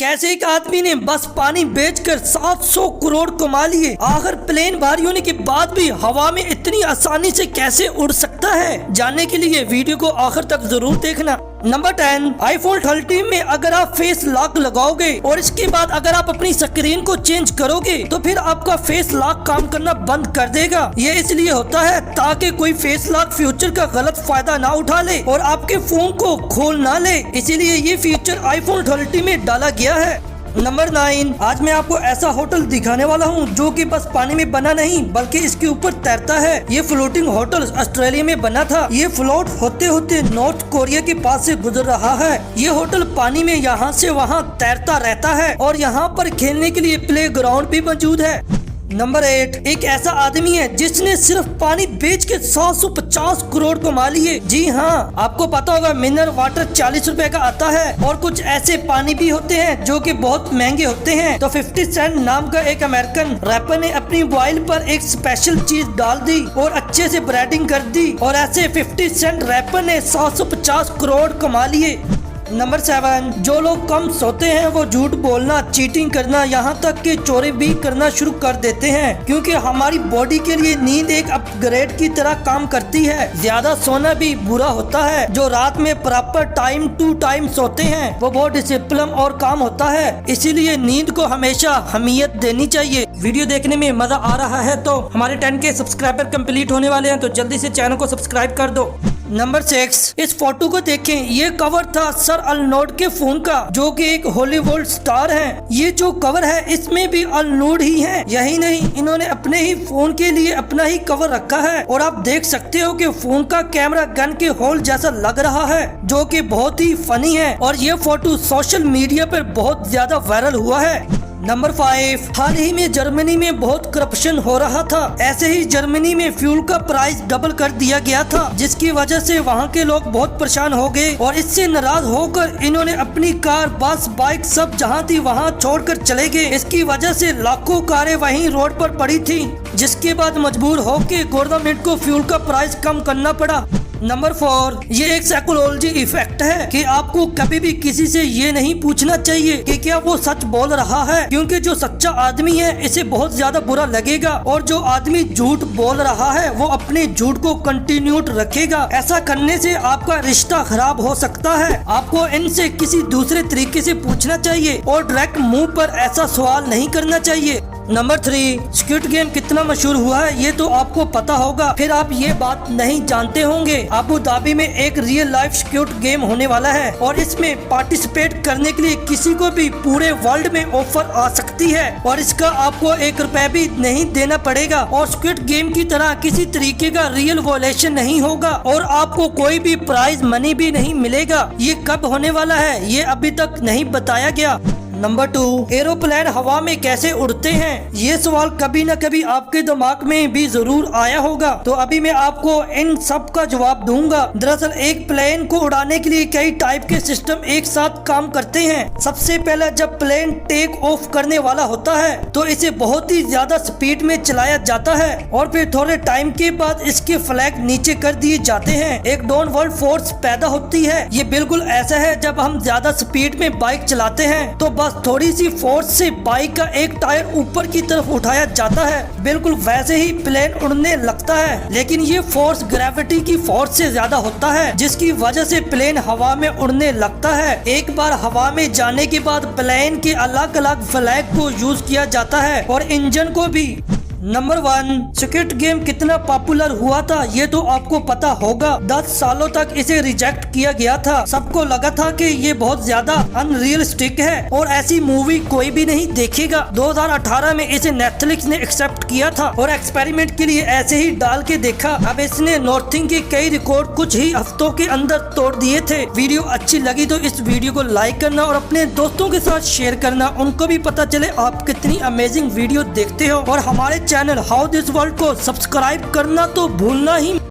कैसे एक आदमी ने बस पानी बेचकर 700 करोड़ कमा लिए। आखिर प्लेन भारी होने के बाद भी हवा में इतनी आसानी से कैसे उड़ सकता है, जानने के लिए वीडियो को आखिर तक जरूर देखना। नंबर 10, आईफोन 13 में अगर आप फेस लॉक लगाओगे और इसके बाद अगर आप अपनी स्क्रीन को चेंज करोगे तो फिर आपका फेस लॉक काम करना बंद कर देगा। ये इसलिए होता है ताकि कोई फेस लॉक फ्यूचर का गलत फायदा ना उठा ले और आपके फोन को खोल ना ले, इसीलिए ये फीचर आईफोन 13 में डाला गया है। नंबर 9, आज मैं आपको ऐसा होटल दिखाने वाला हूँ जो कि बस पानी में बना नहीं बल्कि इसके ऊपर तैरता है। ये फ्लोटिंग होटल ऑस्ट्रेलिया में बना था। ये फ्लोट होते होते नॉर्थ कोरिया के पास से गुजर रहा है। ये होटल पानी में यहाँ से वहाँ तैरता रहता है और यहाँ पर खेलने के लिए प्ले ग्राउंड भी मौजूद है। नंबर 8, एक ऐसा आदमी है जिसने सिर्फ पानी बेच के 750 करोड़ कमा लिए। जी हाँ, आपको पता होगा मिनरल वाटर 40 रुपए का आता है और कुछ ऐसे पानी भी होते हैं जो कि बहुत महंगे होते हैं। तो 50 सेंट नाम का एक अमेरिकन रैपर ने अपनी मोबाइल पर एक स्पेशल चीज डाल दी और अच्छे से ब्रांडिंग कर दी और ऐसे 50 सेंट रैपर ने 750 करोड़ कमा लिए। नंबर 7, जो लोग कम सोते हैं वो झूठ बोलना, चीटिंग करना, यहाँ तक कि चोरी भी करना शुरू कर देते हैं, क्योंकि हमारी बॉडी के लिए नींद एक अपग्रेड की तरह काम करती है। ज्यादा सोना भी बुरा होता है। जो रात में प्रॉपर टाइम टू टाइम सोते हैं वो बहुत डिसिप्लिन और काम होता है, इसीलिए नींद को हमेशा अहमियत देनी चाहिए। वीडियो देखने में मजा आ रहा है तो हमारे 10K सब्सक्राइबर कंप्लीट होने वाले हैं, तो जल्दी से चैनल को सब्सक्राइब कर दो। नंबर 6, इस फोटो को देखें। ये कवर था सर अर्नोल्ड के फोन का, जो कि एक हॉलीवुड स्टार हैं। ये जो कवर है इसमें भी अर्नोल्ड ही है। यही नहीं, इन्होंने अपने ही फोन के लिए अपना ही कवर रखा है और आप देख सकते हो कि फोन का कैमरा गन के होल जैसा लग रहा है, जो कि बहुत ही फनी है और ये फोटो सोशल मीडिया पर बहुत ज्यादा वायरल हुआ है। नंबर 5, हाल ही में जर्मनी में बहुत करप्शन हो रहा था। ऐसे ही जर्मनी में फ्यूल का प्राइस डबल कर दिया गया था, जिसकी वजह से वहां के लोग बहुत परेशान हो गए और इससे नाराज होकर इन्होंने अपनी कार, बस, बाइक सब जहां थी वहां छोड़कर चले गए। इसकी वजह से लाखों कारें वहीं रोड पर पड़ी थी, जिसके बाद मजबूर होकर गवर्नमेंट को फ्यूल का प्राइस कम करना पड़ा। नंबर 4, ये एक साइकोलॉजी इफेक्ट है कि आपको कभी भी किसी से ये नहीं पूछना चाहिए कि क्या वो सच बोल रहा है, क्योंकि जो सच्चा आदमी है इसे बहुत ज्यादा बुरा लगेगा और जो आदमी झूठ बोल रहा है वो अपने झूठ को कंटिन्यू रखेगा। ऐसा करने से आपका रिश्ता खराब हो सकता है। आपको इनसे किसी दूसरे तरीके से पूछना चाहिए और डायरेक्ट मुंह पर ऐसा सवाल नहीं करना चाहिए। नंबर 3, स्क्विड गेम कितना मशहूर हुआ है ये तो आपको पता होगा, फिर आप ये बात नहीं जानते होंगे। अबू धाबी में एक रियल लाइफ स्क्विड गेम होने वाला है और इसमें पार्टिसिपेट करने के लिए किसी को भी पूरे वर्ल्ड में ऑफर आ सकती है और इसका आपको 1 रुपए भी नहीं देना पड़ेगा और स्क्विड गेम की तरह किसी तरीके का रियल वॉयलेशन नहीं होगा और आपको कोई भी प्राइज मनी भी नहीं मिलेगा। ये कब होने वाला है ये अभी तक नहीं बताया गया। नंबर 2, एरोप्लेन हवा में कैसे उड़ते हैं? ये सवाल कभी न कभी आपके दिमाग में भी जरूर आया होगा, तो अभी मैं आपको इन सब का जवाब दूंगा। दरअसल एक प्लेन को उड़ाने के लिए कई टाइप के सिस्टम एक साथ काम करते हैं। सबसे पहले जब प्लेन टेक ऑफ करने वाला होता है तो इसे बहुत ही ज्यादा स्पीड में चलाया जाता है और फिर थोड़े टाइम के बाद इसके फ्लैग नीचे कर दिए जाते हैं। एक डाउनवर्ड फोर्स पैदा होती है। ये बिल्कुल ऐसा है जब हम ज्यादा स्पीड में बाइक चलाते हैं तो बस थोड़ी सी फोर्स से बाइक का एक टायर ऊपर की तरफ उठाया जाता है, बिल्कुल वैसे ही प्लेन उड़ने लगता है। लेकिन ये फोर्स ग्रेविटी की फोर्स से ज्यादा होता है, जिसकी वजह से प्लेन हवा में उड़ने लगता है। एक बार हवा में जाने के बाद प्लेन के अलग अलग फ्लैग को यूज किया जाता है और इंजन को भी। नंबर 1, स्क्विड गेम कितना पॉपुलर हुआ था ये तो आपको पता होगा। 10 सालों तक इसे रिजेक्ट किया गया था। सबको लगा था कि ये बहुत ज्यादा अनरियलिस्टिक है और ऐसी मूवी कोई भी नहीं देखेगा। 2018 में इसे नेटफ्लिक्स ने एक्सेप्ट किया था और एक्सपेरिमेंट के लिए ऐसे ही डाल के देखा। अब इसने नॉर्थिंग के कई रिकॉर्ड कुछ ही हफ्तों के अंदर तोड़ दिए थे। वीडियो अच्छी लगी तो इस वीडियो को लाइक करना और अपने दोस्तों के साथ शेयर करना, उनको भी पता चले आप कितनी अमेजिंग वीडियो देखते हो। और हमारे चैनल हाउ दिस वर्ल्ड को सब्सक्राइब करना तो भूलना ही